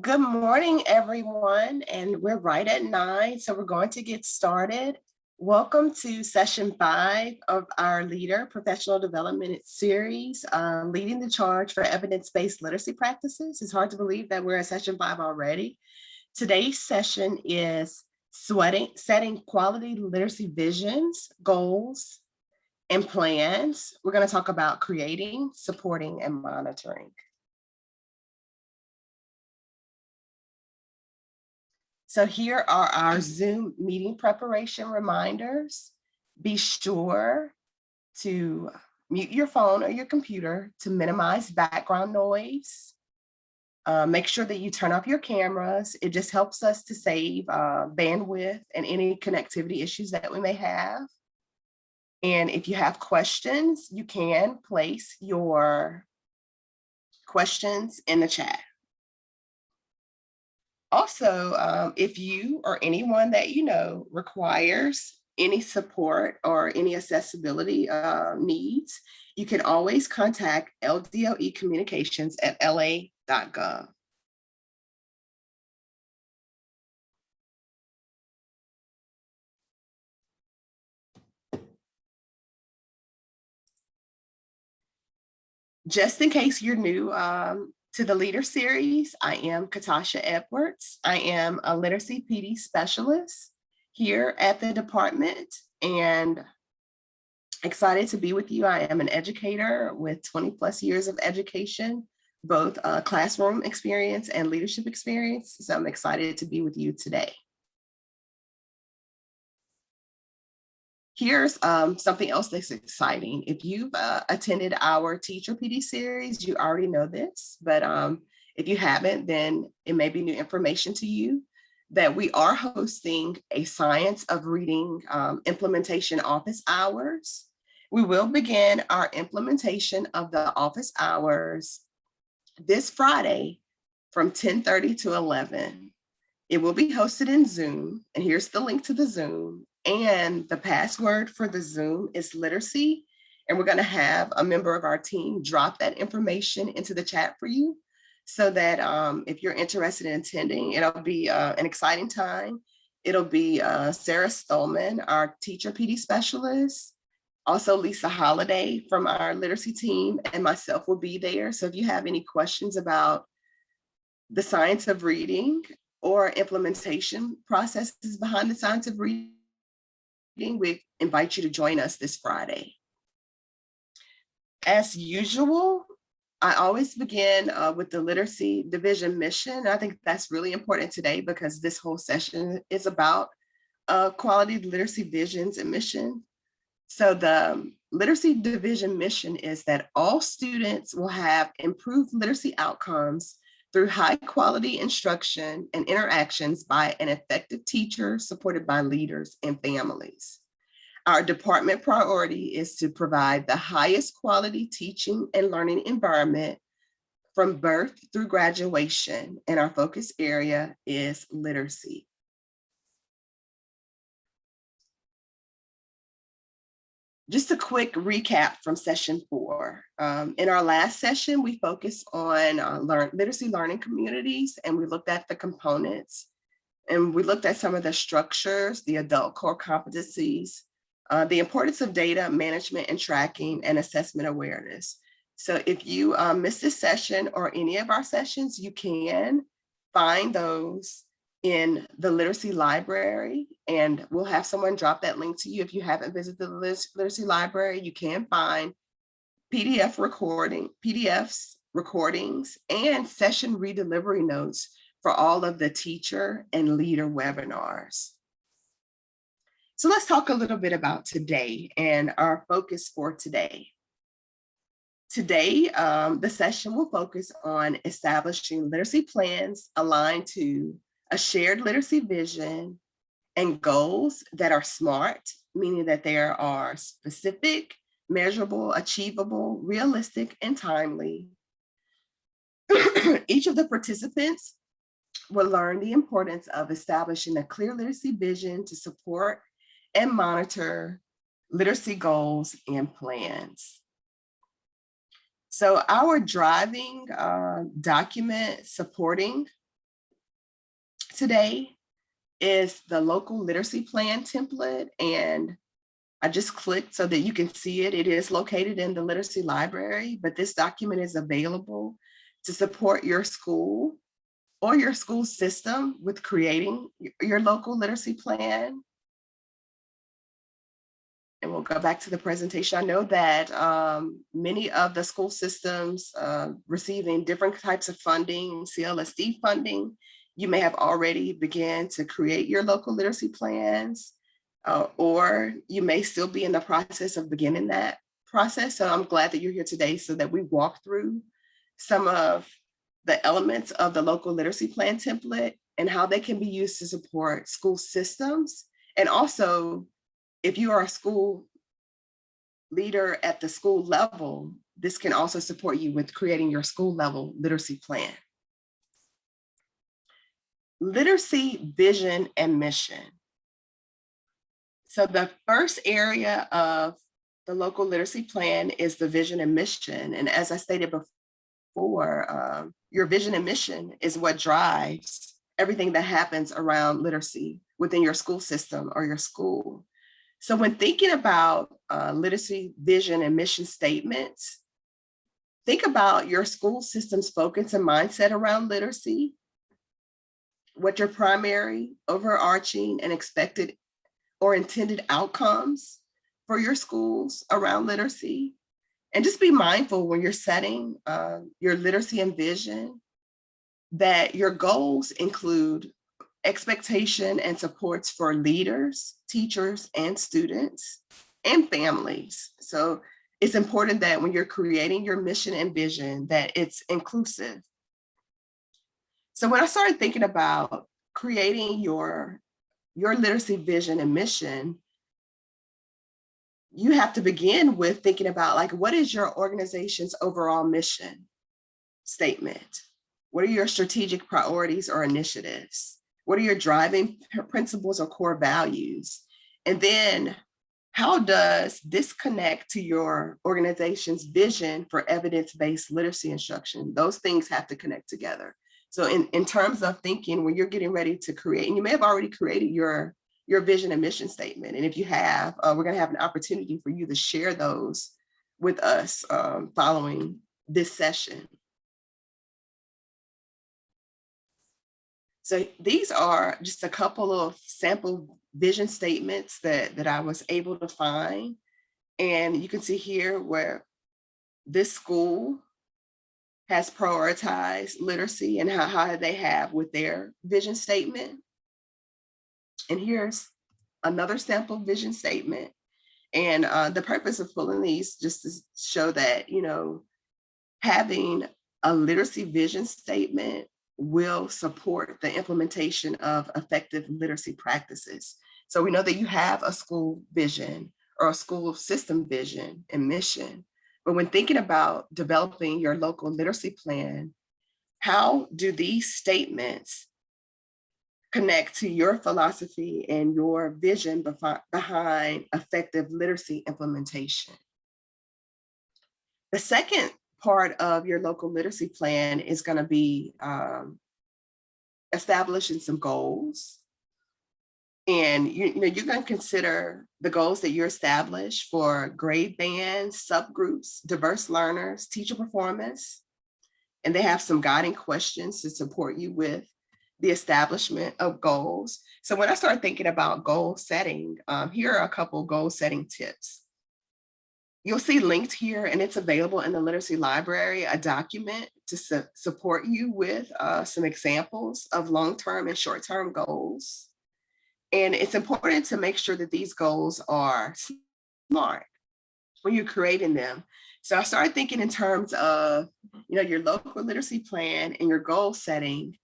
Good morning, everyone, and we're right at 9, so we're going to get started. Welcome to session 5 of our Leader Professional Development series, Leading the Charge for Evidence-Based Literacy Practices. It's hard to believe that we're at session 5 already. Today's session is setting quality literacy visions, goals, and plans. We're going to talk about creating, supporting, and monitoring. So here are our Zoom meeting preparation reminders. Be sure to mute your phone or your computer to minimize background noise. Make sure that you turn off your cameras. It just helps us to save bandwidth and any connectivity issues that we may have. And if you have questions, you can place your questions in the chat. Also, if you or anyone that you know requires any support or any accessibility needs, you can always contact LDOE Communications at la.gov. Just in case you're new to the Leader series, I am Katasha Edwards. I am a literacy PD specialist here at the department and excited to be with you. I am an educator with 20 plus years of education, both classroom experience and leadership experience. So I'm excited to be with you today. Here's something else that's exciting. If you've attended our Teacher PD series, you already know this, but if you haven't, then it may be new information to you that we are hosting a Science of Reading implementation office hours. We will begin our implementation of the office hours this Friday from 10:30 to 11. It will be hosted in Zoom, and here's the link to the Zoom. And the password for the Zoom is literacy. And we're going to have a member of our team drop that information into the chat for you so that if you're interested in attending, it'll be an exciting time. It'll be Sarah Stolman, our teacher PD specialist. Also, Lisa Holiday from our literacy team and myself will be there. So if you have any questions about the science of reading or implementation processes behind the science of reading, we invite you to join us this Friday. As usual, I always begin with the literacy division mission. I think that's really important today because this whole session is about quality literacy visions and mission. So the literacy division mission is that all students will have improved literacy outcomes through high quality instruction and interactions by an effective teacher supported by leaders and families. Our department priority is to provide the highest quality teaching and learning environment from birth through graduation, and our focus area is literacy. Just a quick recap from session 4. In our last session, we focused on literacy learning communities, and we looked at the components, and we looked at some of the structures, the adult core competencies, the importance of data management and tracking, and assessment awareness. So if you missed this session or any of our sessions, you can find those in the literacy library, and we'll have someone drop that link to you. If you haven't visited the literacy library, you can find PDFs, recordings, and session redelivery notes for all of the teacher and leader webinars. So let's talk a little bit about today and our focus for today. Today, the session will focus on establishing literacy plans aligned to a shared literacy vision and goals that are SMART, meaning that there are specific, measurable, achievable, realistic, and timely. Each of the participants will learn the importance of establishing a clear literacy vision to support and monitor literacy goals and plans. So our driving document supporting today is the local literacy plan template, and I just clicked so that you can see it. It is located in the literacy library, but this document is available to support your school or your school system with creating your local literacy plan. And we'll go back to the presentation. I know that many of the school systems receiving different types of funding, CLSD funding, you may have already began to create your local literacy plans, or you may still be in the process of beginning that process. So I'm glad that you're here today so that we walk through some of the elements of the local literacy plan template and how they can be used to support school systems. And also, if you are a school leader at the school level, this can also support you with creating your school level literacy plan. Literacy vision and mission. So the first area of the local literacy plan is the vision and mission. And as I stated before, your vision and mission is what drives everything that happens around literacy within your school system or your school. So when thinking about literacy vision and mission statements, think about your school system's focus and mindset around literacy, what your primary, overarching, and expected or intended outcomes for your schools around literacy. And just be mindful when you're setting your literacy and vision that your goals include expectation and supports for leaders, teachers, and students, and families. So it's important that when you're creating your mission and vision, that it's inclusive. So when I started thinking about creating your literacy vision and mission, you have to begin with thinking about, like, what is your organization's overall mission statement? What are your strategic priorities or initiatives? What are your driving principles or core values? And then how does this connect to your organization's vision for evidence-based literacy instruction? Those things have to connect together. So in terms of thinking, when you're getting ready to create, and you may have already created your vision and mission statement. And if you have, we're gonna have an opportunity for you to share those with us following this session. So these are just a couple of sample vision statements that I was able to find. And you can see here where this school has prioritized literacy and how they have with their vision statement. And here's another sample vision statement. And the purpose of pulling these just to show that, you know, having a literacy vision statement will support the implementation of effective literacy practices. So we know that you have a school vision or a school system vision and mission, but when thinking about developing your local literacy plan, how do these statements connect to your philosophy and your vision behind effective literacy implementation? The second part of your local literacy plan is going to be establishing some goals. And you're going to consider the goals that you establish for grade bands, subgroups, diverse learners, teacher performance. And they have some guiding questions to support you with the establishment of goals. So when I started thinking about goal setting, here are a couple goal setting tips. You'll see linked here, and it's available in the literacy library, a document to support you with some examples of long-term and short-term goals. And it's important to make sure that these goals are smart when you're creating them. So I started thinking in terms of, you know, your local literacy plan and your goal setting.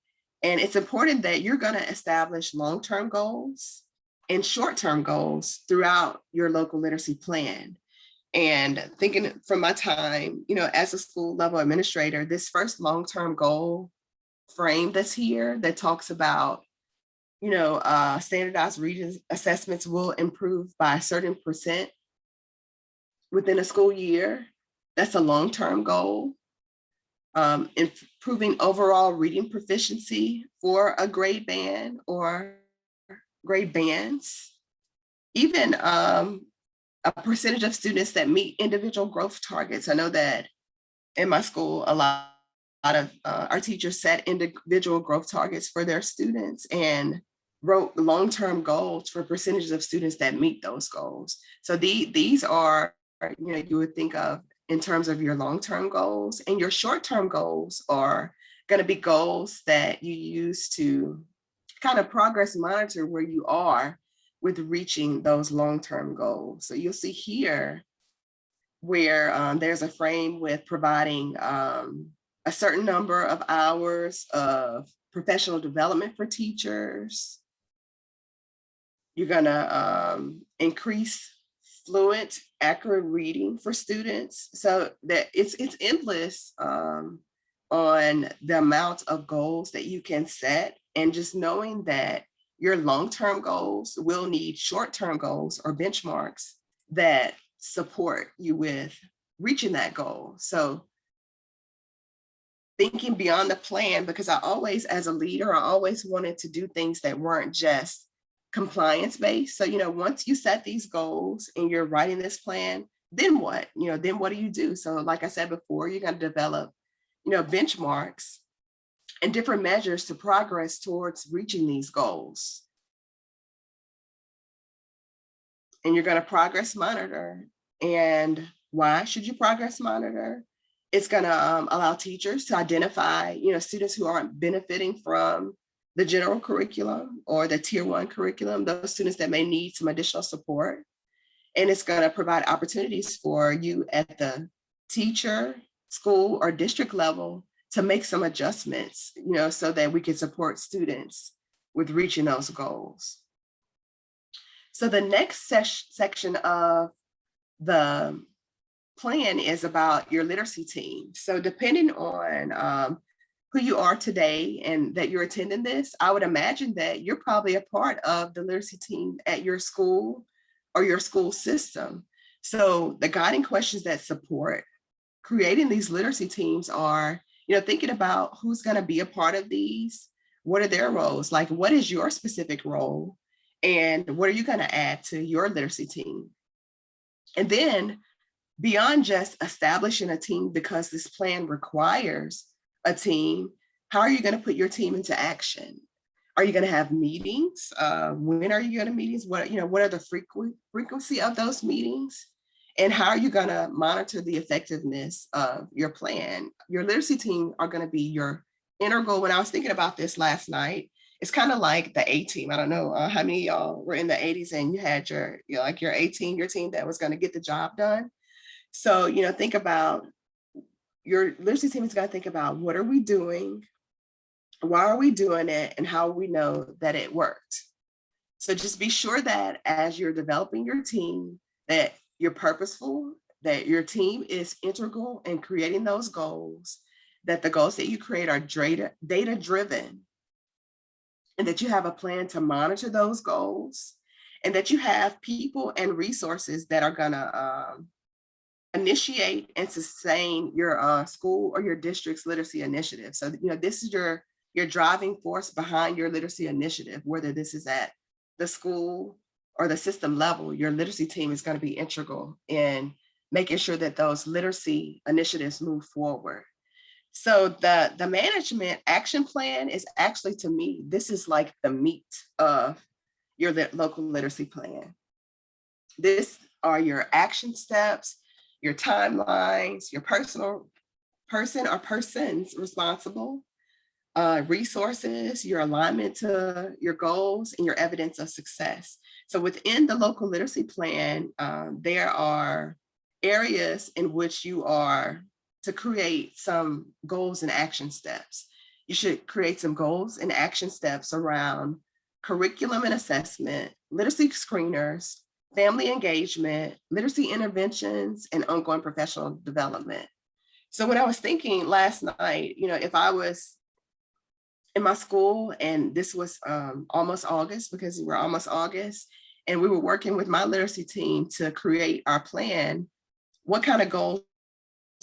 And it's important that you're going to establish long-term goals and short-term goals throughout your local literacy plan. And thinking from my time, you know, as a school level administrator, this first long-term goal frame that's here that talks about, you know, standardized reading assessments will improve by a certain percent within a school year. That's a long-term goal. proving overall reading proficiency for a grade band or grade bands, even a percentage of students that meet individual growth targets. I know that in my school, a lot of our teachers set individual growth targets for their students and wrote long-term goals for percentages of students that meet those goals. So these are, you would think of in terms of your long-term goals, and your short-term goals are going to be goals that you use to kind of progress monitor where you are with reaching those long-term goals. So you'll see here where there's a frame with providing a certain number of hours of professional development for teachers. You're gonna increase fluent, accurate reading for students. So that it's endless on the amount of goals that you can set, and just knowing that your long-term goals will need short-term goals or benchmarks that support you with reaching that goal. So thinking beyond the plan, because I always, as a leader, I always wanted to do things that weren't just compliance based. So, once you set these goals and you're writing this plan, then what? Then what do you do? So like I said before, you're going to develop, benchmarks and different measures to progress towards reaching these goals. And you're going to progress monitor. And why should you progress monitor? It's going to allow teachers to identify, students who aren't benefiting from the general curriculum or the tier 1 curriculum, those students that may need some additional support. And it's going to provide opportunities for you at the teacher, school, or district level to make some adjustments, so that we can support students with reaching those goals. So the next section of the plan is about your literacy team. So depending on who you are today and that you're attending this, I would imagine that you're probably a part of the literacy team at your school or your school system. So the guiding questions that support creating these literacy teams are, thinking about who's going to be a part of these, what are their roles, like what is your specific role, and what are you going to add to your literacy team? And then beyond just establishing a team because this plan requires a team, how are you going to put your team into action? Are you going to have meetings? When are you going to meetings? What are the frequency of those meetings? And how are you going to monitor the effectiveness of your plan? Your literacy team are going to be your integral. When I was thinking about this last night, it's kind of like the A team. I don't know how many of y'all were in the 80s and you had your A team, your team that was going to get the job done. So, think about your literacy team is going to think about what are we doing, why are we doing it, and how we know that it worked. So just be sure that as you're developing your team, that you're purposeful, that your team is integral in creating those goals, that the goals that you create are data-driven, and that you have a plan to monitor those goals, and that you have people and resources that are going to initiate and sustain your school or your district's literacy initiative. So, this is your driving force behind your literacy initiative, whether this is at the school or the system level. Your literacy team is going to be integral in making sure that those literacy initiatives move forward. So the management action plan is actually, to me, this is like the meat of your local literacy plan. This are your action steps, your timelines, your person or persons responsible, resources, your alignment to your goals, and your evidence of success. So within the local literacy plan, there are areas in which you are to create some goals and action steps. You should create some goals and action steps around curriculum and assessment, literacy screeners, family engagement, literacy interventions, and ongoing professional development. So when I was thinking last night, if I was in my school and this was almost August, because we're almost August, and we were working with my literacy team to create our plan, what kind of goals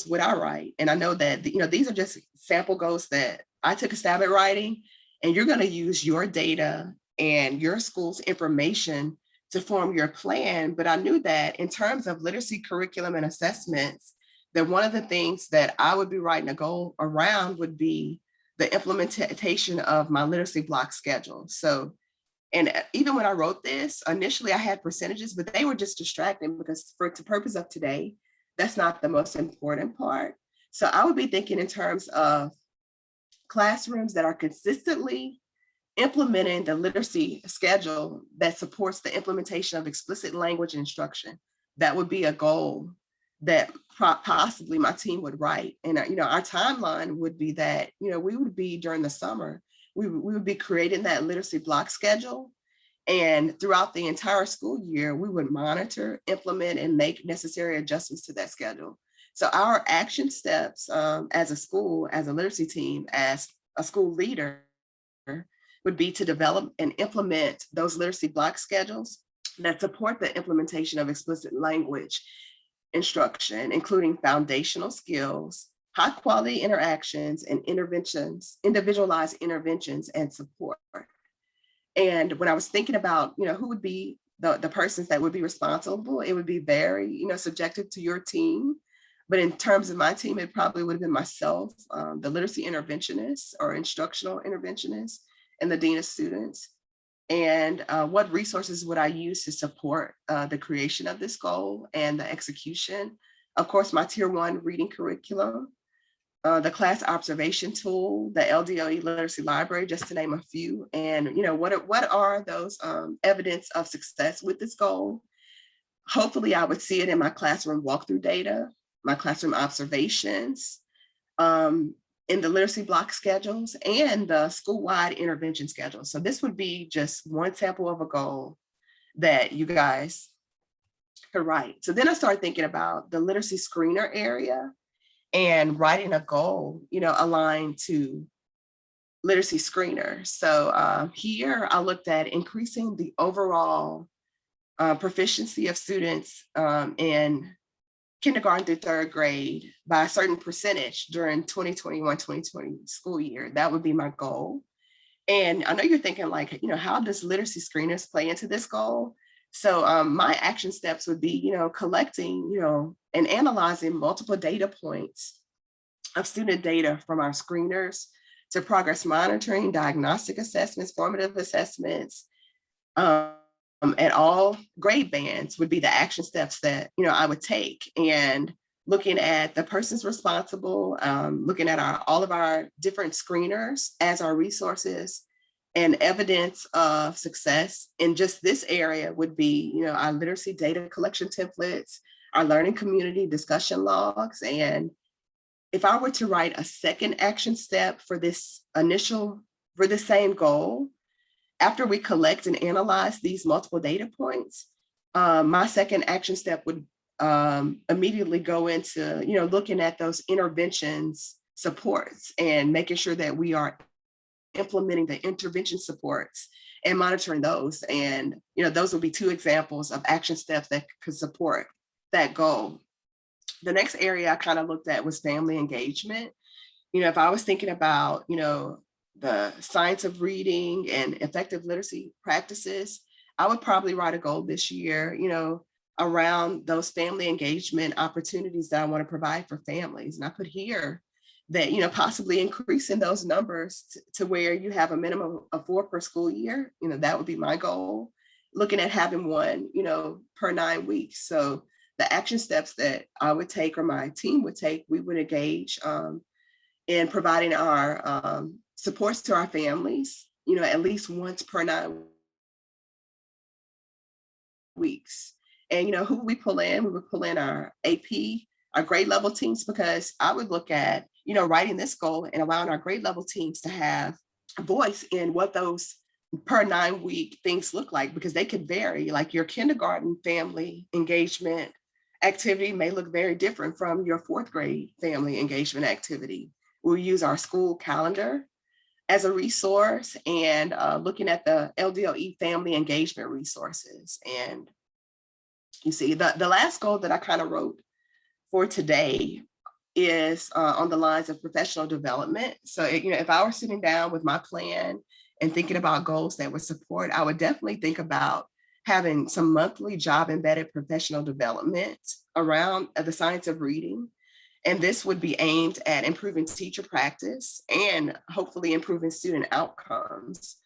would I write? And I know that, these are just sample goals that I took a stab at writing, and you're going to use your data and your school's information to form your plan. But I knew that in terms of literacy curriculum and assessments, that one of the things that I would be writing a goal around would be the implementation of my literacy block schedule. So, and even when I wrote this, initially I had percentages, but they were just distracting because for the purpose of today, that's not the most important part. So I would be thinking in terms of classrooms that are consistently implementing the literacy schedule that supports the implementation of explicit language instruction. That would be a goal that possibly my team would write. And our timeline would be that, we would be during the summer, we would be creating that literacy block schedule. And throughout the entire school year, we would monitor, implement, and make necessary adjustments to that schedule. So our action steps as a school, as a literacy team, as a school leader, would be to develop and implement those literacy block schedules that support the implementation of explicit language instruction, including foundational skills, high quality interactions and interventions, individualized interventions and support. And when I was thinking about, who would be the persons that would be responsible, it would be very, subjective to your team. But in terms of my team, it probably would have been myself, the literacy interventionist or instructional interventionist, and the dean of students. And what resources would I use to support the creation of this goal and the execution? Of course, my tier 1 reading curriculum, the class observation tool, the LDOE literacy library, just to name a few. And what are those evidence of success with this goal? Hopefully I would see it in my classroom walkthrough data, my classroom observations, in the literacy block schedules, and the school-wide intervention schedule. So this would be just one sample of a goal that you guys could write. So then I started thinking about the literacy screener area and writing a goal, aligned to literacy screener. So here I looked at increasing the overall proficiency of students in kindergarten through 3rd grade by a certain percentage during 2021-2020 school year. That would be my goal. And I know you're thinking like, how does literacy screeners play into this goal? So my action steps would be, collecting, and analyzing multiple data points of student data from our screeners to progress monitoring, diagnostic assessments, formative assessments, at all grade bands would be the action steps that, I would take. And looking at the persons responsible, looking at all of our different screeners as our resources and evidence of success in just this area would be, our literacy data collection templates, our learning community discussion logs. And if I were to write a second action step for this same goal, after we collect and analyze these multiple data points, my second action step would immediately go into, looking at those interventions supports and making sure that we are implementing the intervention supports and monitoring those. And, those would be 2 examples of action steps that could support that goal. The next area I kind of looked at was family engagement. If I was thinking about, the science of reading and effective literacy practices, I would probably write a goal this year, around those family engagement opportunities that I want to provide for families. And I put here that, possibly increasing those numbers to where you have a minimum of 4 per school year, that would be my goal. Looking at having 1, per 9 weeks. So the action steps that I would take or my team would take, we would engage in providing our supports to our families, at least once per 9 weeks. And, who we pull in? We would pull in our AP, our grade level teams, because I would look at, writing this goal and allowing our grade level teams to have a voice in what those per 9 week things look like, because they could vary. Like your kindergarten family engagement activity may look very different from your 4th grade family engagement activity. We'll use our school calendar as a resource and looking at the LDOE family engagement resources. And you see, the last goal that I kind of wrote for today is on the lines of professional development. So, if I were sitting down with my plan and thinking about goals that would support, I would definitely think about having some monthly job embedded professional development around the science of reading. And this would be aimed at improving teacher practice and hopefully improving student outcomes.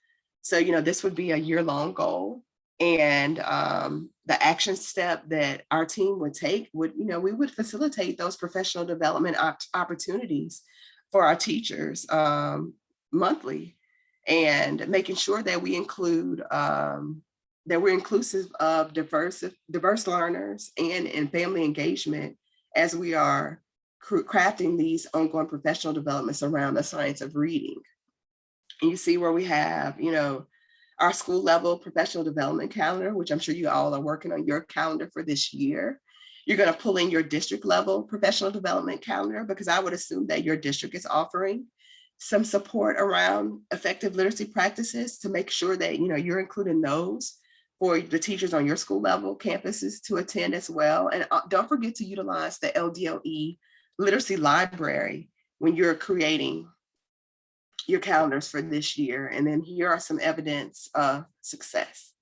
So, this would be a year-long goal. And the action step that our team would take would, we would facilitate those professional development opportunities for our teachers monthly, and making sure that we include that we're inclusive of diverse learners and family engagement as we are crafting these ongoing professional developments around the science of reading. And you see where we have, our school level professional development calendar, which I'm sure you all are working on your calendar for this year. You're going to pull in your district level professional development calendar, because I would assume that your district is offering some support around effective literacy practices, to make sure that, you're including those for the teachers on your school level campuses to attend as well. And don't forget to utilize the LDOE literacy library when you're creating your calendars for this year. And then here are some evidence of success.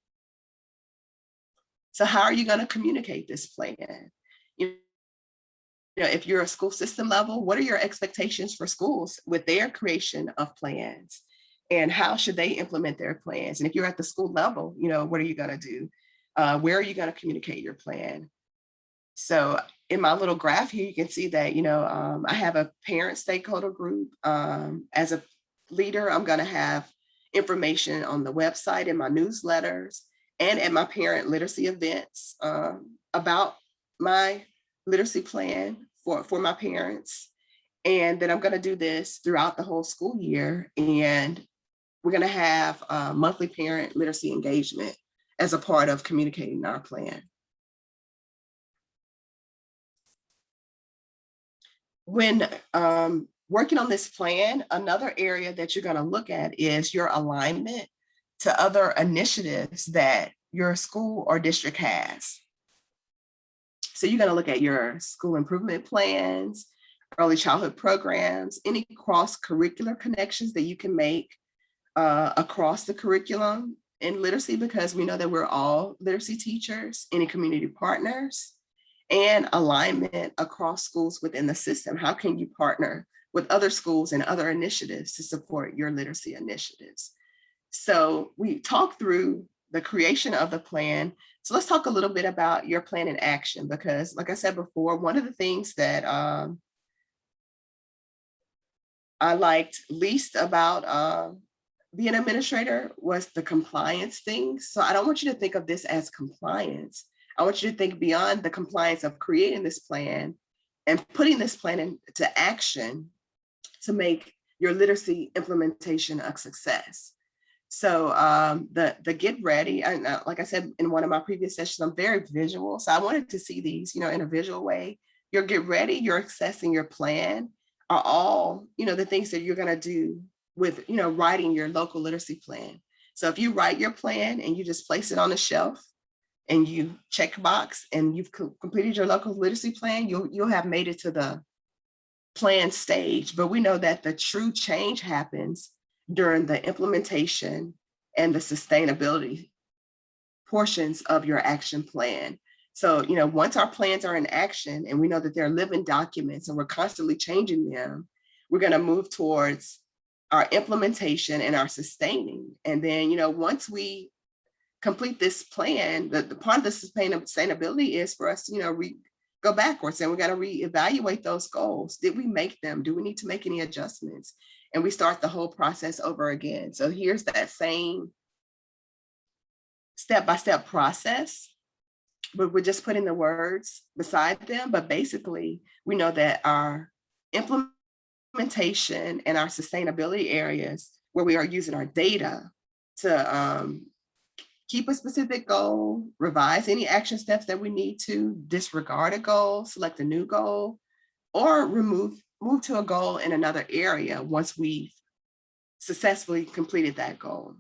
So how are you going to communicate this plan? If you're a school system level, what are your expectations for schools with their creation of plans? And how should they implement their plans? And if you're at the school level, what are you going to do? Where are you going to communicate your plan? So in my little graph here, you can see that, I have a parent stakeholder group. As a leader, I'm going to have information on the website, in my newsletters, and at my parent literacy events about my literacy plan for my parents. And then I'm going to do this throughout the whole school year. And we're going to have monthly parent literacy engagement as a part of communicating our plan. When working on this plan, another area that you're going to look at is your alignment to other initiatives that your school or district has. So you're going to look at your school improvement plans, early childhood programs, any cross-curricular connections that you can make across the curriculum in literacy, because we know that we're all literacy teachers, any community partners, and alignment across schools within the system. How can you partner with other schools and other initiatives to support your literacy initiatives? So we talked through the creation of the plan. So let's talk a little bit about your plan in action, because like I said before, one of the things that I liked least about being an administrator was the compliance thing. So I don't want you to think of this as compliance. I want you to think beyond the compliance of creating this plan and putting this plan into action to make your literacy implementation a success. So the get ready, and like I said in one of my previous sessions, I'm very visual. So I wanted to see these, in a visual way. Your get ready, your accessing your plan are all, the things that you're going to do with, writing your local literacy plan. So if you write your plan and you just place it on the shelf and you check box and you've completed your local literacy plan, you'll have made it to the plan stage. But we know that the true change happens during the implementation and the sustainability portions of your action plan. So, once our plans are in action and we know that they're living documents and we're constantly changing them, we're going to move towards our implementation and our sustaining. And then, once we complete this plan, the part of the sustainability is for us to, go backwards, and we got to reevaluate those goals. Did we make them? Do we need to make any adjustments? And we start the whole process over again. So here's that same step-by-step process, but we're just putting the words beside them. But basically, we know that our implementation and our sustainability areas, where we are using our data to keep a specific goal, revise any action steps that we need to, disregard a goal, select a new goal, or move to a goal in another area once we've successfully completed that goal.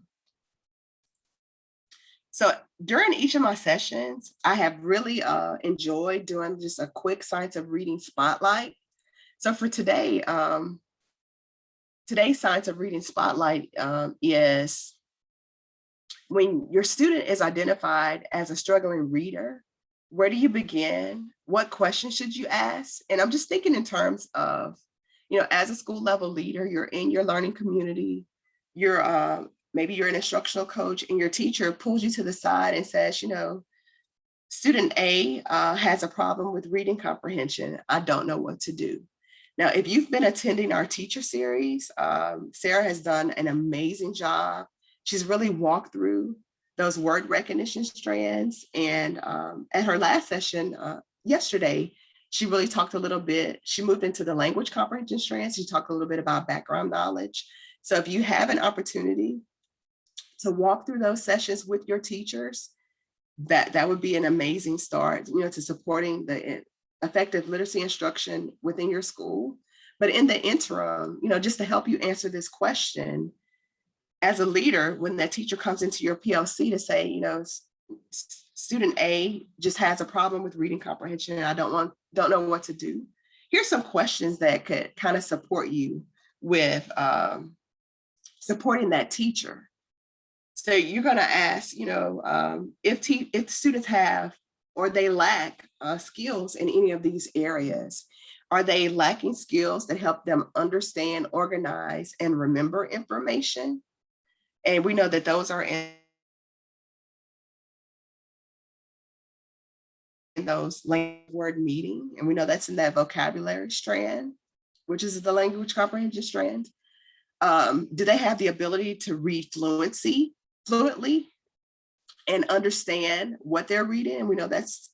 So during each of my sessions, I have really enjoyed doing just a quick science of reading spotlight. So for today, today's Science of Reading Spotlight is when your student is identified as a struggling reader, where do you begin? What questions should you ask? And I'm just thinking in terms of, as a school level leader, you're in your learning community, you're maybe you're an instructional coach and your teacher pulls you to the side and says, student A has a problem with reading comprehension. I don't know what to do. Now, if you've been attending our teacher series, Sarah has done an amazing job. She's really walked through those word recognition strands. And at her last session yesterday, she really talked a little bit. She moved into the language comprehension strands. She talked a little bit about background knowledge. So if you have an opportunity to walk through those sessions with your teachers, that would be an amazing start, to supporting the effective literacy instruction within your school. But in the interim, just to help you answer this question, as a leader, when that teacher comes into your PLC to say, student A just has a problem with reading comprehension and I don't know what to do. Here's some questions that could kind of support you with supporting that teacher. So you're going to ask, if students have or they lack skills in any of these areas, are they lacking skills that help them understand, organize, and remember information? And we know that those are in those language word meeting, and we know that's in that vocabulary strand, which is the language comprehension strand. Do they have the ability to read fluently and understand what they're reading? And we know that's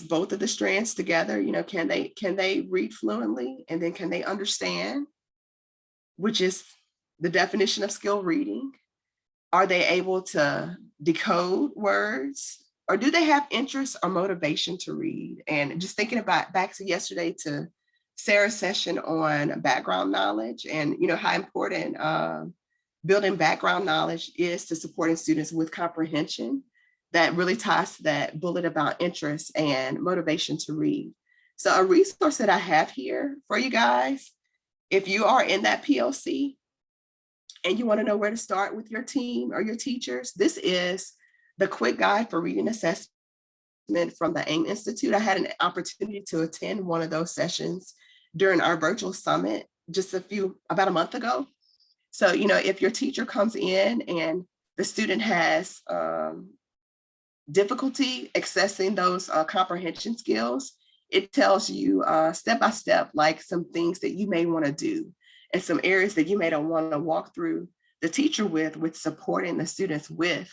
both of the strands together. Can they read fluently, and then can they understand, which is the definition of skill reading? Are they able to decode words, or do they have interest or motivation to read? And just thinking about back to yesterday to Sarah's session on background knowledge, and how important building background knowledge is to supporting students with comprehension. That really ties to that bullet about interest and motivation to read. So a resource that I have here for you guys, if you are in that PLC and you want to know where to start with your team or your teachers, this is the quick guide for reading assessment from the AIM Institute. I had an opportunity to attend one of those sessions during our virtual summit about a month ago. So, if your teacher comes in and the student has difficulty accessing those comprehension skills, it tells you step by step, like some things that you may want to do and some areas that you may not want to walk through the teacher with supporting the students with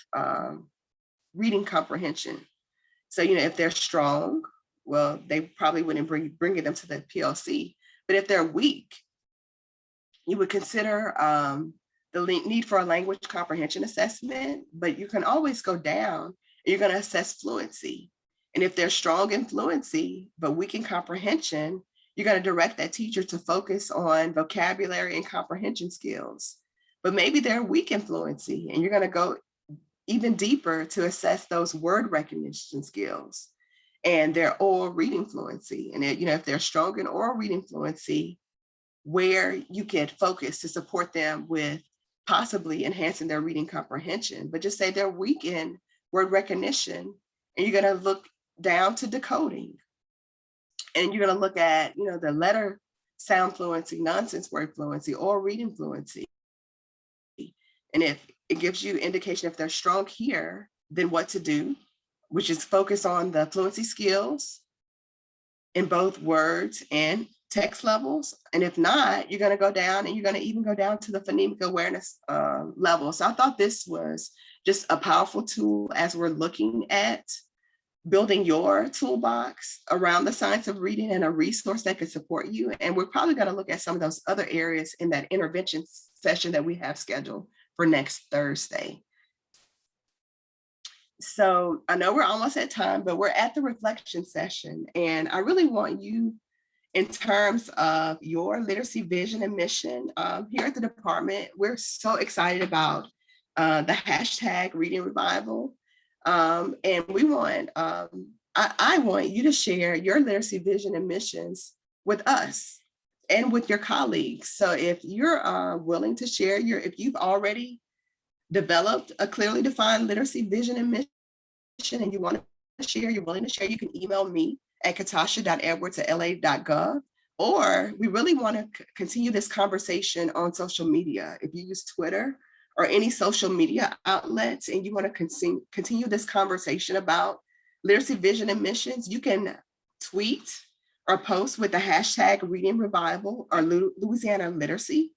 reading comprehension. So, if they're strong, well, they probably wouldn't bring them to the PLC. But if they're weak, you would consider the need for a language comprehension assessment, but you can always go down and you're going to assess fluency. And if they're strong in fluency, but weak in comprehension, you're going to direct that teacher to focus on vocabulary and comprehension skills. But maybe they're weak in fluency, and you're going to go even deeper to assess those word recognition skills and their oral reading fluency. And if they're strong in oral reading fluency, where you can focus to support them with possibly enhancing their reading comprehension. But just say they're weak in word recognition, and you're going to look down to decoding. And you're going to look at, the letter sound fluency, nonsense word fluency, or reading fluency. And if it gives you indication if they're strong here, then what to do, which is focus on the fluency skills in both words and text levels. And if not, you're going to go down, and you're going to even go down to the phonemic awareness level. So I thought this was just a powerful tool as we're looking at building your toolbox around the science of reading, and a resource that could support you. And we're probably going to look at some of those other areas in that intervention session that we have scheduled for next Thursday. So I know we're almost at time, but we're at the reflection session. And I really want you, in terms of your literacy vision and mission, here at the department, we're so excited about the hashtag Reading Revival. And we want, I want you to share your literacy vision and missions with us. and with your colleagues. So if you're willing to share if you've already developed a clearly defined literacy vision and mission and you want to share, you're willing to share, you can email me at katasha.edwards@la.gov. Or we really want to continue this conversation on social media. If you use Twitter or any social media outlets and you want to continue this conversation about literacy vision and missions, you can tweet or post with the hashtag Reading Revival or Louisiana Literacy.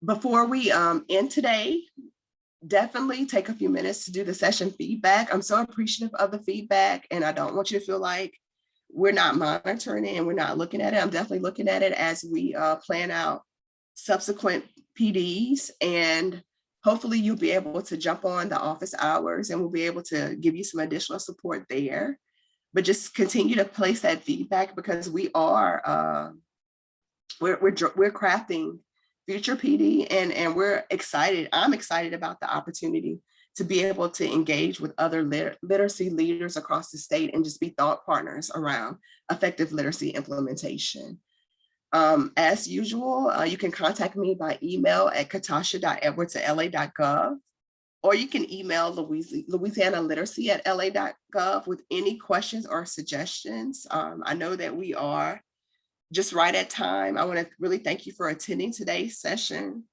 Before we end today, definitely take a few minutes to do the session feedback. I'm so appreciative of the feedback, and I don't want you to feel like we're not monitoring it and we're not looking at it. I'm definitely looking at it as we plan out subsequent PDs, and hopefully you'll be able to jump on the office hours and we'll be able to give you some additional support there. But just continue to place that feedback, because we are we're crafting future PD, and we're excited. I'm excited about the opportunity to be able to engage with other literacy leaders across the state and just be thought partners around effective literacy implementation. As usual, you can contact me by email at katasha.edwards@la.gov, or you can email Louisiana Literacy at la.gov with any questions or suggestions. I know that we are just right at time. I want to really thank you for attending today's session.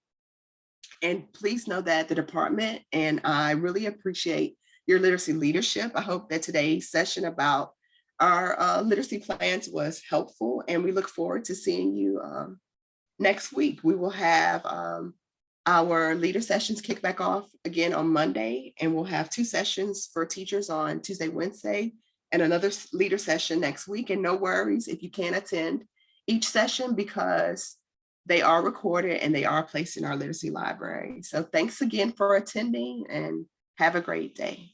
And please know that the department and I really appreciate your literacy leadership. I hope that today's session about our literacy plans was helpful, and we look forward to seeing you next week. We will have our leader sessions kick back off again on Monday, and we'll have 2 sessions for teachers on Tuesday, Wednesday, and another leader session next week. And no worries if you can't attend each session, because they are recorded and they are placed in our literacy library. So thanks again for attending, and have a great day.